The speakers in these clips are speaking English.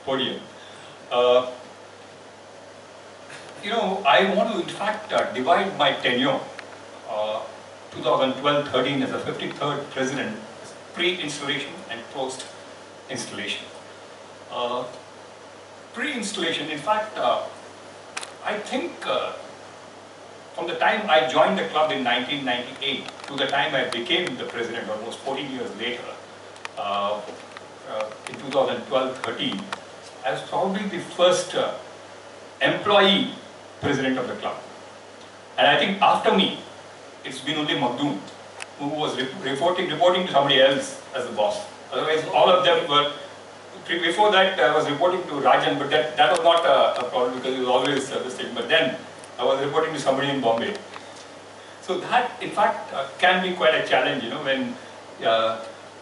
podium. Uh, I want to in fact divide my tenure, 2012-13 as the 53rd president, pre-installation and post-installation. Uh, Pre-installation, in fact, I think from the time I joined the club in 1998 to the time I became the president almost 14 years later, uh, in 2012-13, I was probably the first employee president of the club. And I think after me, it's been only Makhdoom, who was reporting to somebody else as the boss. Otherwise, all of them were, before that I was reporting to Rajan, but that was not a problem because he was always this thing. But then I was reporting to somebody in Bombay. So that, in fact, can be quite a challenge, when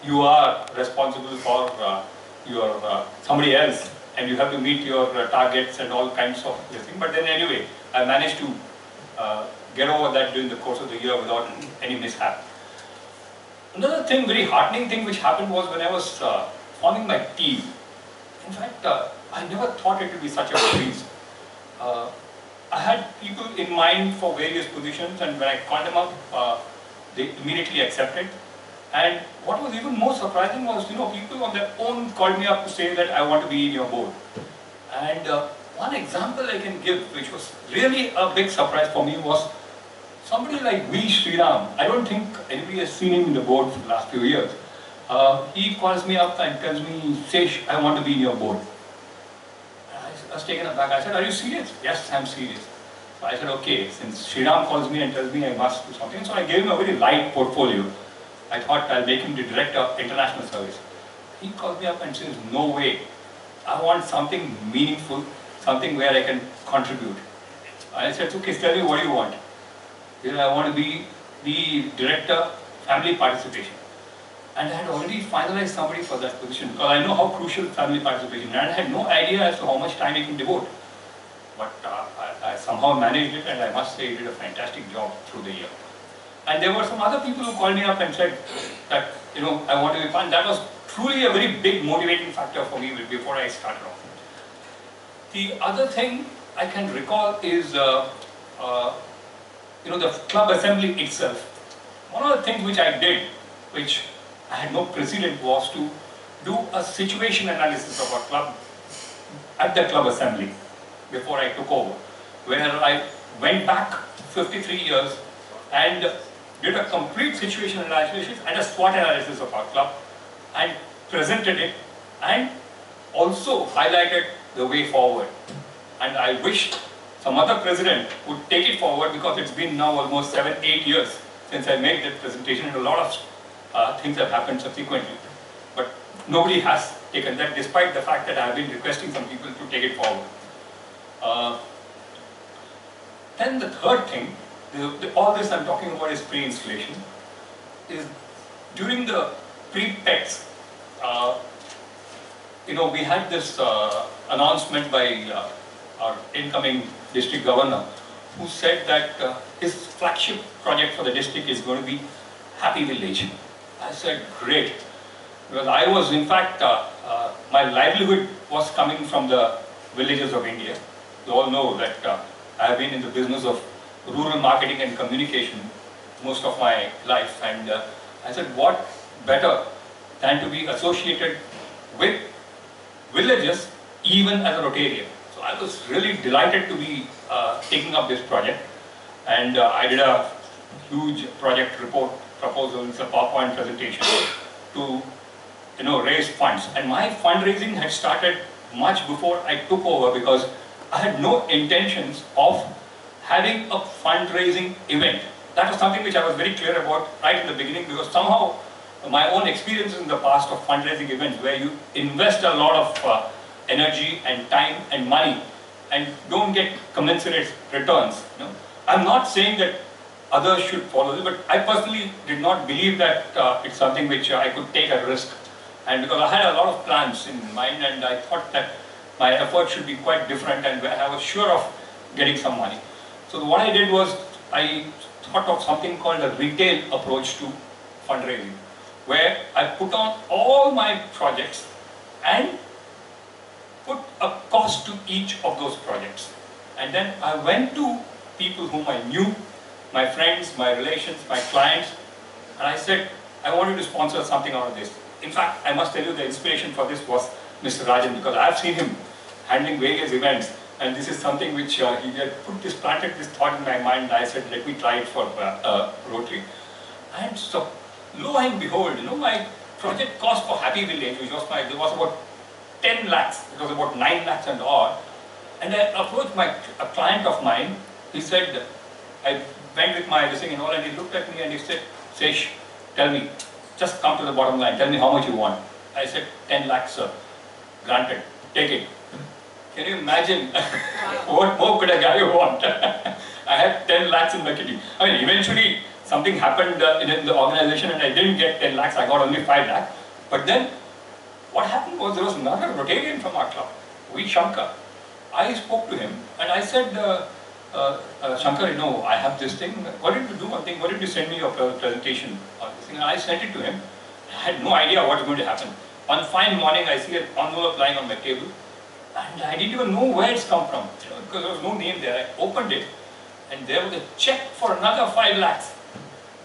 you are responsible for somebody else and you have to meet your targets and all kinds of this thing. But then anyway, I managed to get over that during the course of the year without any mishap. Another thing, very heartening thing which happened was when I was forming my team. In fact, I never thought it would be such a breeze. I had people in mind for various positions, and when I called them up, they immediately accepted. And what was even more surprising was, people on their own called me up to say that I want to be in your board. And one example I can give, which was really a big surprise for me, was somebody like V. Sriram. I don't think anybody has seen him in the board for the last few years. He calls me up and tells me, Sesh, I want to be in your board. I was taken aback. I said, are you serious? Yes, I'm serious. So I said, okay, since Sriram calls me and tells me I must do something, so I gave him a very light portfolio. I thought I'll make him the director of international service. He calls me up and says, no way. I want something meaningful, something where I can contribute. I said, okay, tell me what do you want? He said, I want to be the director, family participation. And I had already finalized somebody for that position because I know how crucial family participation is, and I had no idea as to how much time I can devote. But I somehow managed it, and I must say he did a fantastic job through the year. And there were some other people who called me up and said that, I want to be fun. That was truly a very big motivating factor for me before I started off. The other thing I can recall is, the club assembly itself. One of the things which I did, which I had no precedent, was to do a situation analysis of our club at the club assembly before I took over, where I went back 53 years and did a complete situation analysis and a SWOT analysis of our club and presented it and also highlighted the way forward. And I wished some other president would take it forward because it's been now almost 7-8 years since I made that presentation, and a lot of things have happened subsequently. But nobody has taken that, despite the fact that I have been requesting some people to take it forward. Then the third thing, all this I'm talking about is pre-installation, is during the pre-PEX, we had this announcement by our incoming district governor, who said that his flagship project for the district is going to be Happy Village. I said, great, because I was, in fact, my livelihood was coming from the villages of India. You all know that I have been in the business of rural marketing and communication most of my life, and I said, what better than to be associated with villages even as a Rotarian. So I was really delighted to be taking up this project, and I did a huge project report proposal, it's a PowerPoint presentation to raise funds. And my fundraising had started much before I took over, because I had no intentions of having a fundraising event. That was something which I was very clear about right in the beginning, because somehow my own experiences in the past of fundraising events where you invest a lot of energy and time and money and don't get commensurate returns. I'm not saying that others should follow this, but I personally did not believe that it's something which I could take a risk. And because I had a lot of plans in mind, and I thought that my effort should be quite different, and I was sure of getting some money. So what I did was, I thought of something called a retail approach to fundraising, where I put on all my projects and put a cost to each of those projects. And then I went to people whom I knew, my friends, my relations, my clients, and I said, I want you to sponsor something out of this. In fact, I must tell you the inspiration for this was Mr. Rajan, because I've seen him handling various events, and this is something which he had planted this thought in my mind, and I said, let me try it for Rotary. And so, lo and behold, my project cost for Happy Village, which was there was about 10 lakhs, it was about 9 lakhs and odd, and I approached a client of mine. He said, I went with my thing and all, and he looked at me and he said, Sesh, tell me, just come to the bottom line, tell me how much you want. I said, 10 lakhs, sir. Granted, take it. Can you imagine what more could a guy want? I had 10 lakhs in the kitty. I mean, eventually something happened in the organization and I didn't get 10 lakhs, I got only 5 lakhs. But then, what happened was there was another Rotarian from our club, V. Shankar. I spoke to him and I said, Shankar, I have this thing. What did you do? One thing. What did you send me your presentation on this thing? And I sent it to him. I had no idea what was going to happen. One fine morning, I see an envelope lying on my table, and I didn't even know where it's come from, because there was no name there. I opened it, and there was a check for another 5 lakhs.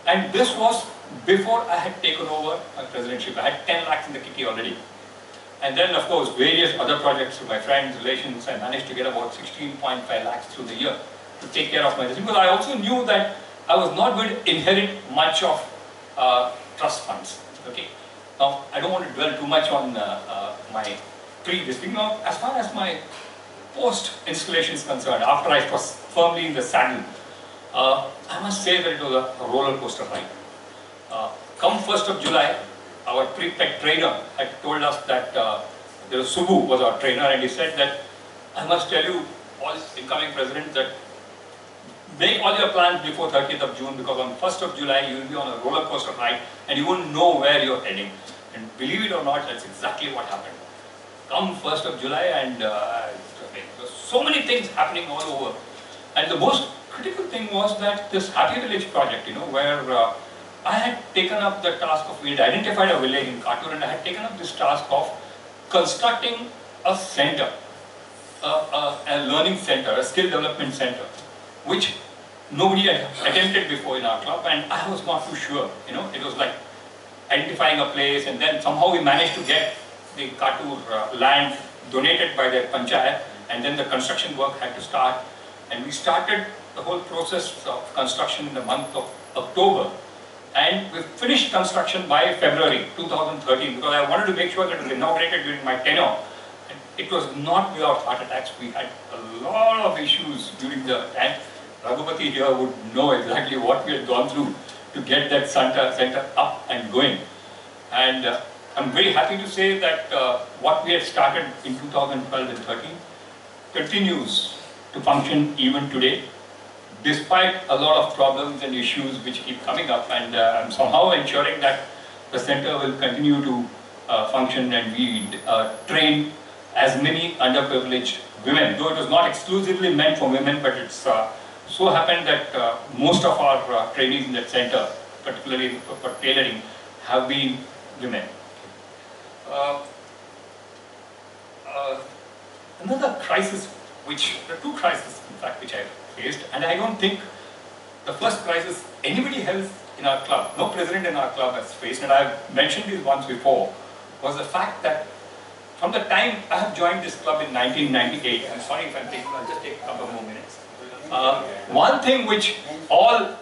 And this was before I had taken over my presidentship. I had 10 lakhs in the kitty already. And then, of course, various other projects with my friends, relations, I managed to get about 16.5 lakhs through the year to take care of my business. Because I also knew that I was not going to inherit much of trust funds. Okay. Now, I don't want to dwell too much on my this thing. Now, as far as my post-installation is concerned, after I was firmly in the saddle, I must say that it was a roller coaster ride. Come 1st of July, our pre-tech trainer had told us that Subbu was our trainer, and he said that, I must tell you, all incoming presidents, that make all your plans before 30th of June, because on 1st of July you will be on a roller coaster ride and you won't know where you're heading. And believe it or not, that's exactly what happened. Come 1st of July and there were so many things happening all over. And the most critical thing was that this Happy Village project, where I had taken up the task of, we had identified a village in Kattur, and I had taken up this task of constructing a center, a learning center, a skill development center, which nobody had attempted before in our club, and I was not too sure. It was like identifying a place, and then somehow we managed to get the Kattur land donated by the panchayat, and then the construction work had to start, and we started the whole process of construction in the month of October, and we finished construction by February 2013, because I wanted to make sure that it was inaugurated during my tenure. And it was not without heart attacks. We had a lot of issues during the time. Raghupati here would know exactly what we had gone through to get that center up and going. And I'm very happy to say that what we had started in 2012 and 13 continues to function even today, despite a lot of problems and issues which keep coming up, and I'm somehow ensuring that the center will continue to function, and we train as many underprivileged women, though it was not exclusively meant for women, but it's so happened that most of our trainees in that center, particularly for tailoring, have been women. Another crisis, there are two crises in fact which I faced, and I don't think the first crisis anybody else in our club, no president in our club has faced, and I've mentioned this once before, was the fact that from the time I have joined this club in 1998, I'm sorry if I'm taking, I'll just take a couple more minutes. One thing which all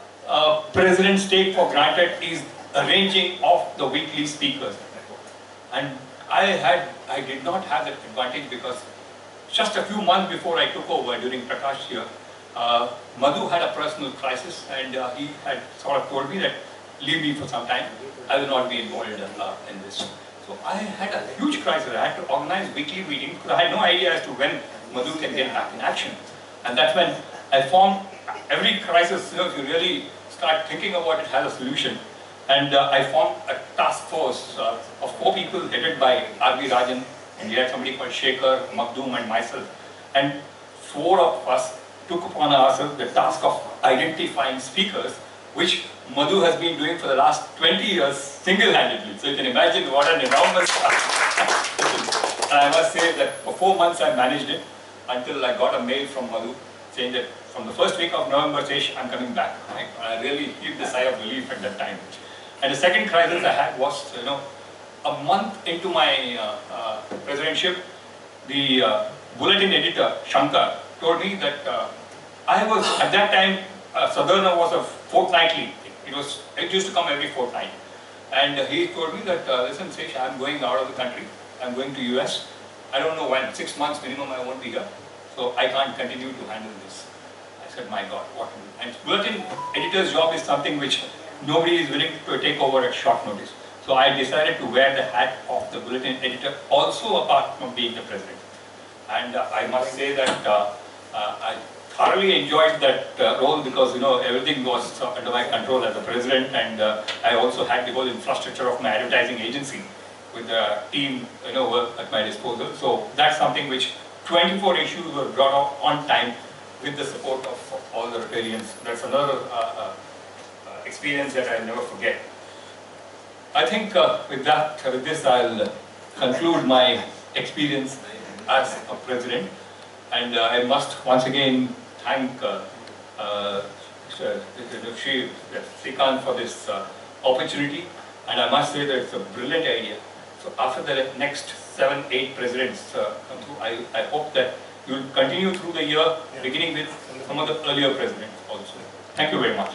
presidents take for granted is arranging of the weekly speakers. And I did not have that advantage, because just a few months before I took over during Prakash here, Madhu had a personal crisis, and he had sort of told me that leave me for some time, I will not be involved in this. So I had a huge crisis. I had to organize weekly meetings because I had no idea as to when Madhu can get back in action. And that's when I formed every crisis, if you really start thinking about it, has a solution. And I formed a task force of 4 people headed by R.B. Rajan, and we had somebody called Shekhar, Makhdoom and myself. And 4 of us took upon ourselves the task of identifying speakers, which Madhu has been doing for the last 20 years single-handedly. So you can imagine what an enormous task. And I must say that for 4 months I managed it until I got a mail from Madhu saying that from the first week of November, Sesh, I'm coming back. I really heaved a sigh of relief at that time. And the second crisis I had was, a month into my presidentship, the bulletin editor, Shankar, told me that I was, at that time, Sadarna was a fortnightly thing. It used to come every fortnight. And he told me that, listen, Sesh, I'm going out of the country. I'm going to US. I don't know when, 6 months minimum I won't be here. So I can't continue to handle this. I said, my God, what? And bulletin editor's job is something which nobody is willing to take over at short notice. So I decided to wear the hat of the bulletin editor, also apart from being the president. And I must say that I thoroughly enjoyed that role because everything was under my control as a president, and I also had the whole infrastructure of my advertising agency with the team at my disposal. So that's something which 24 issues were brought up on time with the support of all the Rotarians. That's another experience that I'll never forget. I think with this I'll conclude my experience as a president, and I must once again thank Srikanth for this opportunity, and I must say that it's a brilliant idea. So after the next 7-8 presidents come through, I hope that you will continue through the year, beginning with some of the earlier presidents also. Thank you very much.